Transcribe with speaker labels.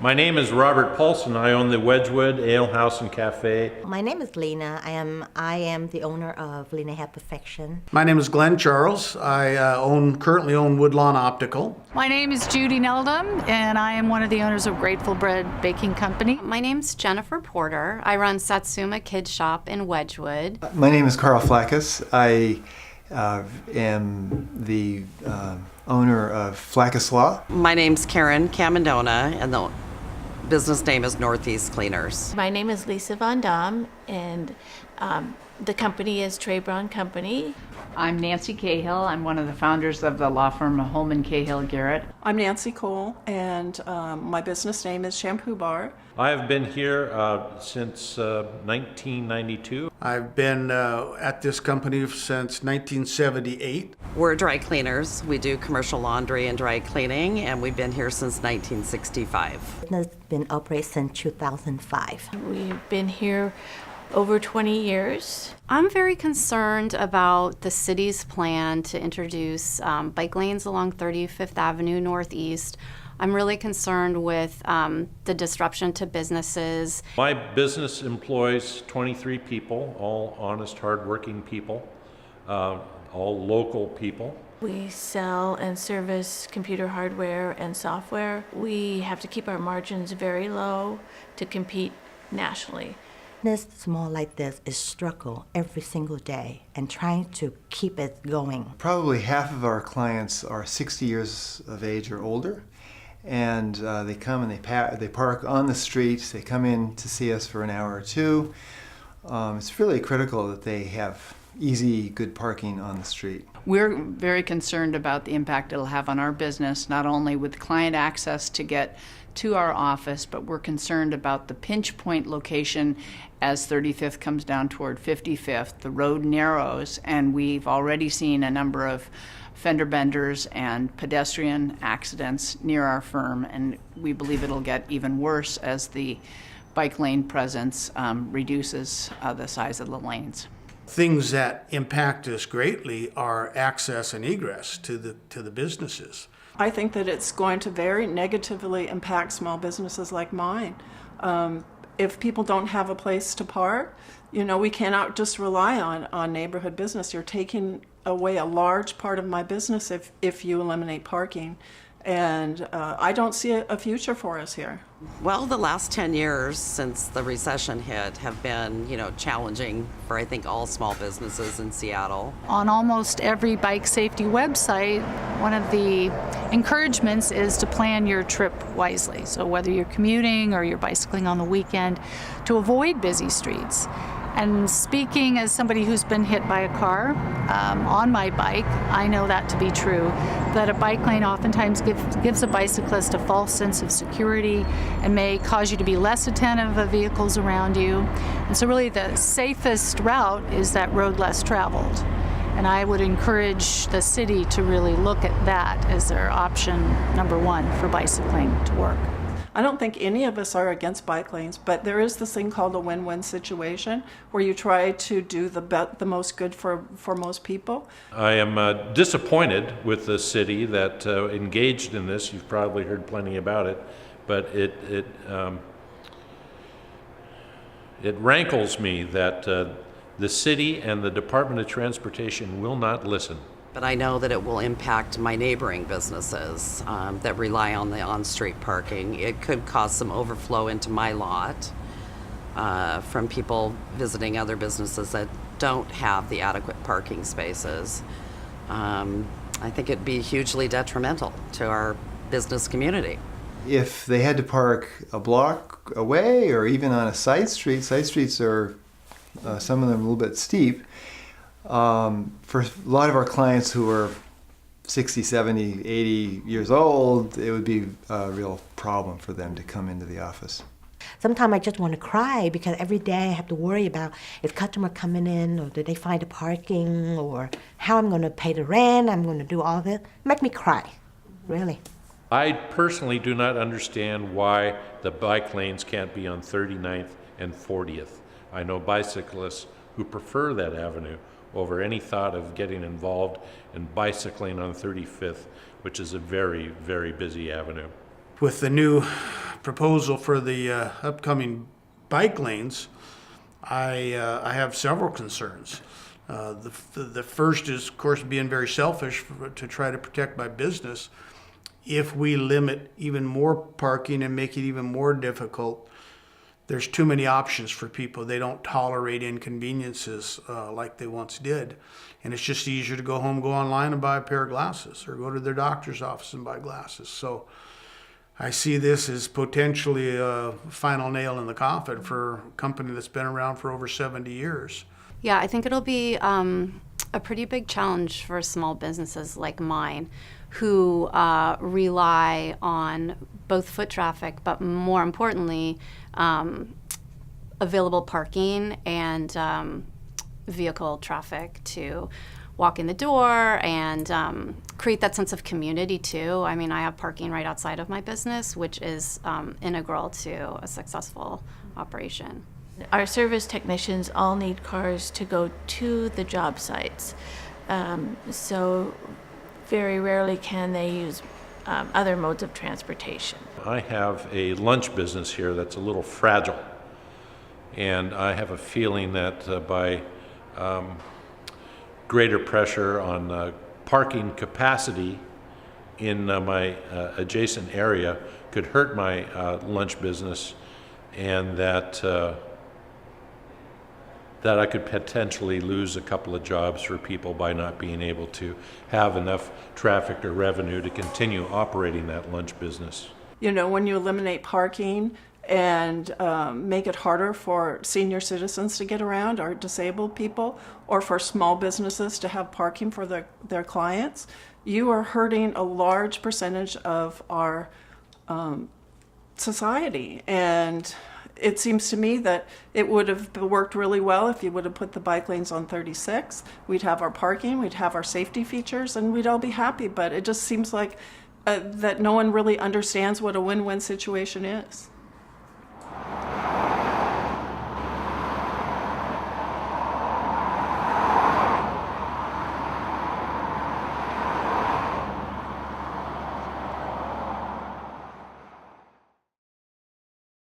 Speaker 1: My name is Robert Paulson. I own the Wedgwood Ale House and Cafe.
Speaker 2: My name is Lena. I am the owner of Lena Have Perfection.
Speaker 3: My name is Glenn Charles. I currently own Woodlawn Optical.
Speaker 4: My name is Judy Neldum, and I am one of the owners of Grateful Bread Baking Company.
Speaker 5: My name's Jennifer Porter. I run Satsuma Kids Shop in Wedgwood.
Speaker 6: My name is Carl Flackus. I am the owner of Flackus Law.
Speaker 7: My name's Karen Camandona, and the business name is Northeast Cleaners.
Speaker 8: My name is Lisa Von Dam, and the company is Trey Brown Company.
Speaker 9: I'm Nancy Cahill. I'm one of the founders of the law firm Holman Cahill Garrett.
Speaker 10: I'm Nancy Cole, and my business name is Shampoo Bar.
Speaker 1: I've been here since 1992.
Speaker 3: I've been at this company since 1978.
Speaker 7: We're dry cleaners. We do commercial laundry and dry cleaning, and we've been here since 1965.
Speaker 2: It's been operated since 2005.
Speaker 8: We've been here over 20 years.
Speaker 5: I'm very concerned about the city's plan to introduce bike lanes along 35th Avenue Northeast. I'm really concerned with the disruption to businesses.
Speaker 1: My business employs 23 people, all honest, hardworking people, all local people.
Speaker 8: We sell and service computer hardware and software. We have to keep our margins very low to compete nationally.
Speaker 2: Business small like this is struggle every single day and trying to keep it going.
Speaker 6: Probably half of our clients are 60 years of age or older, and they come and they park on the street. They come in to see us for an hour or two. It's really critical that they have easy, good parking on the street.
Speaker 9: We're very concerned about the impact it'll have on our business, not only with client access to get to our office, but we're concerned about the pinch point location as 35th comes down toward 55th. The road narrows, and we've already seen a number of fender benders and pedestrian accidents near our firm, and we believe it'll get even worse as the bike lane presence reduces the size of the lanes.
Speaker 3: Things that impact us greatly are access and egress to the businesses.
Speaker 10: I think that it's going to very negatively impact small businesses like mine. If people don't have a place to park, we cannot just rely on neighborhood business. You're taking away a large part of my business if you eliminate parking. And I don't see a future for us here.
Speaker 7: Well, the last 10 years since the recession hit have been, challenging for, I think, all small businesses in Seattle.
Speaker 4: On almost every bike safety website, one of the encouragements is to plan your trip wisely. So whether you're commuting or you're bicycling on the weekend, to avoid busy streets. And speaking as somebody who's been hit by a car on my bike, I know that to be true, that a bike lane oftentimes gives a bicyclist a false sense of security and may cause you to be less attentive of vehicles around you. And so really the safest route is that road less traveled. And I would encourage the city to really look at that as their option number one for bicycling to work.
Speaker 10: I don't think any of us are against bike lanes, but there is this thing called a win-win situation where you try to do the most good for most people.
Speaker 1: I am disappointed with the city that engaged in this. You've probably heard plenty about it, but it rankles me that the city and the Department of Transportation will not listen.
Speaker 7: But I know that it will impact my neighboring businesses that rely on the on-street parking. It could cause some overflow into my lot from people visiting other businesses that don't have the adequate parking spaces. I think it'd be hugely detrimental to our business community.
Speaker 6: If they had to park a block away or even on a side streets are, some of them a little bit steep. For a lot of our clients who are 60, 70, 80 years old, it would be a real problem for them to come into the office.
Speaker 2: Sometimes I just want to cry because every day I have to worry about if customer coming in or did they find the parking or how I'm going to pay the rent, I'm going to do all this. It makes me cry, really.
Speaker 1: I personally do not understand why the bike lanes can't be on 39th and 40th. I know bicyclists who prefer that avenue over any thought of getting involved in bicycling on 35th, which is a very, very busy avenue.
Speaker 3: with the new proposal for the upcoming bike lanes, I have several concerns. The first is, of course, being very selfish to try to protect my business. If we limit even more parking and make it even more difficult, there's too many options for people. They don't tolerate inconveniences like they once did. And it's just easier to go home, go online and buy a pair of glasses, or go to their doctor's office and buy glasses. So I see this as potentially a final nail in the coffin for a company that's been around for over 70 years.
Speaker 5: Yeah, I think it'll be a pretty big challenge for small businesses like mine who rely on both foot traffic, but more importantly, available parking and vehicle traffic to walk in the door and create that sense of community too. I mean, I have parking right outside of my business, which is integral to a successful operation.
Speaker 8: Our service technicians all need cars to go to the job sites. So very rarely can they use other modes of transportation.
Speaker 1: I have a lunch business here that's a little fragile, and I have a feeling that by greater pressure on parking capacity in my adjacent area could hurt my lunch business, and that I could potentially lose a couple of jobs for people by not being able to have enough traffic or revenue to continue operating that lunch business.
Speaker 10: You know, when you eliminate parking and make it harder for senior citizens to get around, or disabled people, or for small businesses to have parking for their clients, you are hurting a large percentage of our society. And it seems to me that it would have worked really well if you would have put the bike lanes on 36. We'd have our parking, we'd have our safety features, and we'd all be happy. But it just seems like that no one really understands what a win-win situation is.